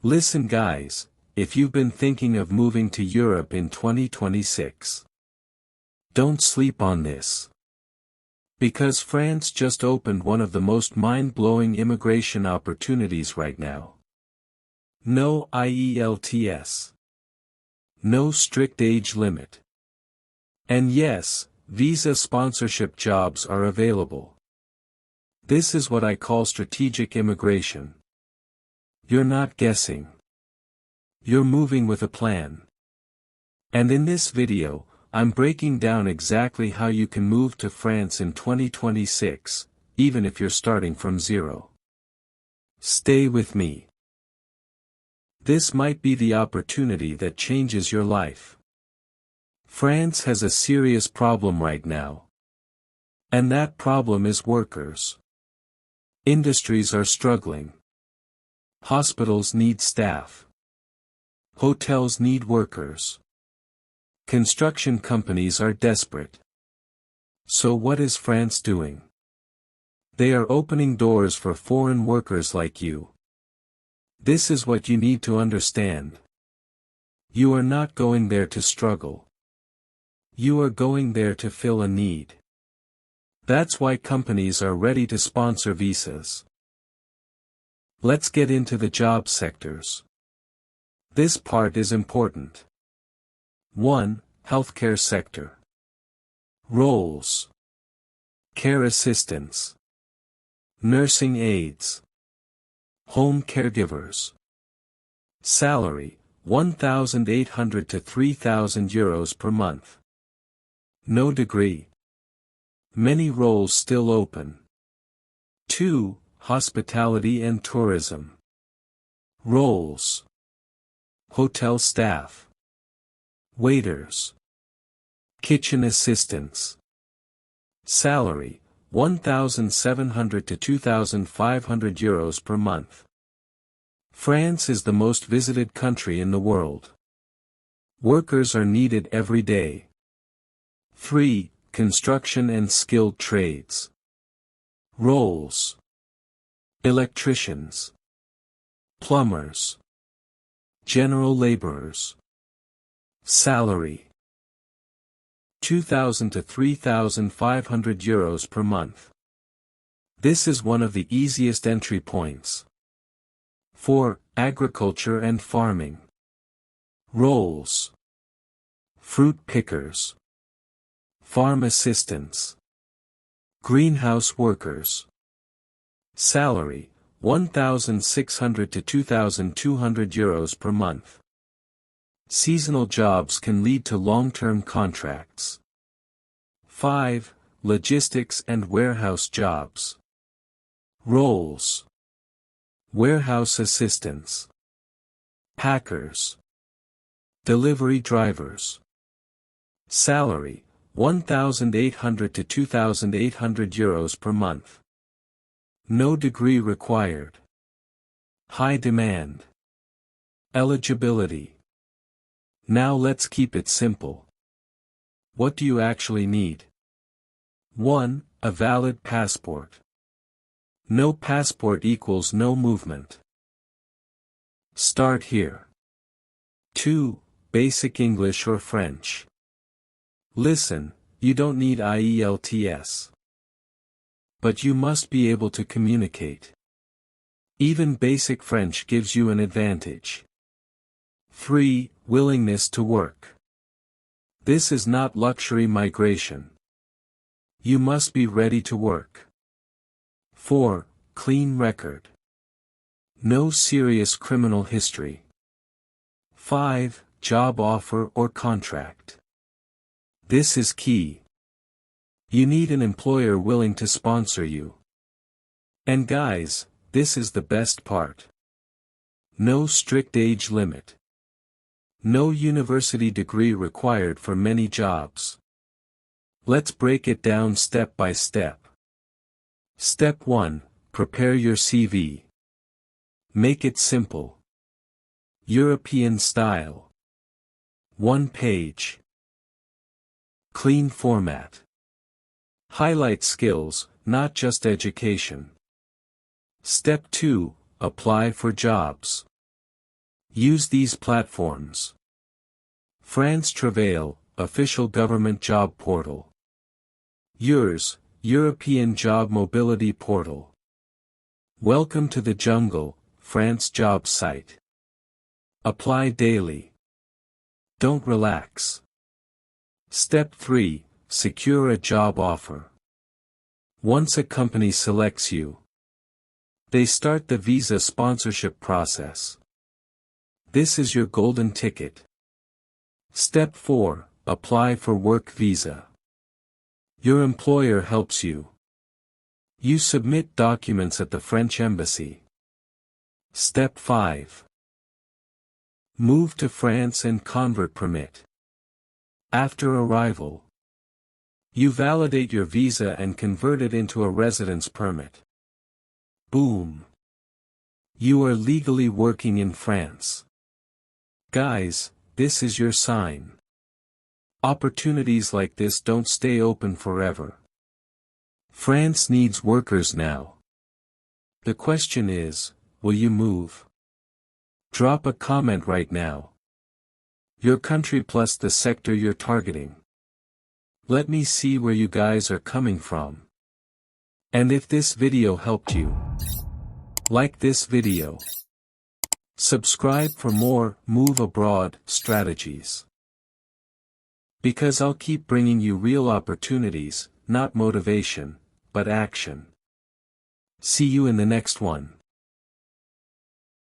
Listen guys, if you've been thinking of moving to Europe in 2026, don't sleep on this. Because France just opened one of the most mind-blowing immigration opportunities right now. No IELTS. No strict age limit. And yes, visa sponsorship jobs are available. This is what I call strategic immigration. You're not guessing. You're moving with a plan. And in this video, I'm breaking down exactly how you can move to France in 2026, even if you're starting from zero. Stay with me. This might be the opportunity that changes your life. France has a serious problem right now. And that problem is workers. Industries are struggling. Hospitals need staff. Hotels need workers. Construction companies are desperate. So what is France doing? They are opening doors for foreign workers like you. This is what you need to understand. You are not going there to struggle. You are going there to fill a need. That's why companies are ready to sponsor visas. Let's get into the job sectors. This part is important. 1. Healthcare sector. Roles: care assistants, nursing aides, home caregivers. Salary: 1,800 to 3,000 euros per month. No degree. Many roles still open. 2. Hospitality and tourism. Roles: hotel staff, waiters, kitchen assistants. Salary: 1,700 to 2,500 euros per month. France is the most visited country in the world. Workers are needed every day. 3. Construction and skilled trades. Roles: electricians, plumbers, general laborers. Salary: 2,000 to 3,500 euros per month. This is one of the easiest entry points. 4. Agriculture and farming. Roles: fruit pickers, farm assistants, greenhouse workers. Salary: 1,600 to 2,200 euros per month. Seasonal jobs can lead to long-term contracts. 5. Logistics and warehouse jobs. Roles: warehouse assistants, packers, delivery drivers. Salary: 1,800 to 2,800 euros per month. No degree required. High demand. Eligibility. Now let's keep it simple. What do you actually need? 1. A valid passport. No passport equals no movement. Start here. 2. Basic English or French. Listen, you don't need IELTS. But you must be able to communicate. Even basic French gives you an advantage. 3. Willingness to work. This is not luxury migration. You must be ready to work. 4. Clean record. No serious criminal history. 5. Job offer or contract. This is key. You need an employer willing to sponsor you. And guys, this is the best part. No strict age limit. No university degree required for many jobs. Let's break it down step by step. Step 1. Prepare your CV. Make it simple. European style. 1 page. Clean format. Highlight skills, not just education. Step 2. Apply for jobs. Use these platforms. France Travail, official government job portal. Yours, European Job Mobility Portal. Welcome to the jungle, France job site. Apply daily. Don't relax. Step 3, secure a job offer. Once a company selects you, they start the visa sponsorship process. This is your golden ticket. Step 4, apply for work visa. Your employer helps you. You submit documents at the French embassy. Step 5. Move to France and convert permit. After arrival, you validate your visa and convert it into a residence permit. Boom! You are legally working in France. Guys, this is your sign. Opportunities like this don't stay open forever. France needs workers now. The question is, will you move? Drop a comment right now. Your country plus the sector you're targeting. Let me see where you guys are coming from. And if this video helped you, like this video. Subscribe for more move abroad strategies. Because I'll keep bringing you real opportunities, not motivation, but action. See you in the next one.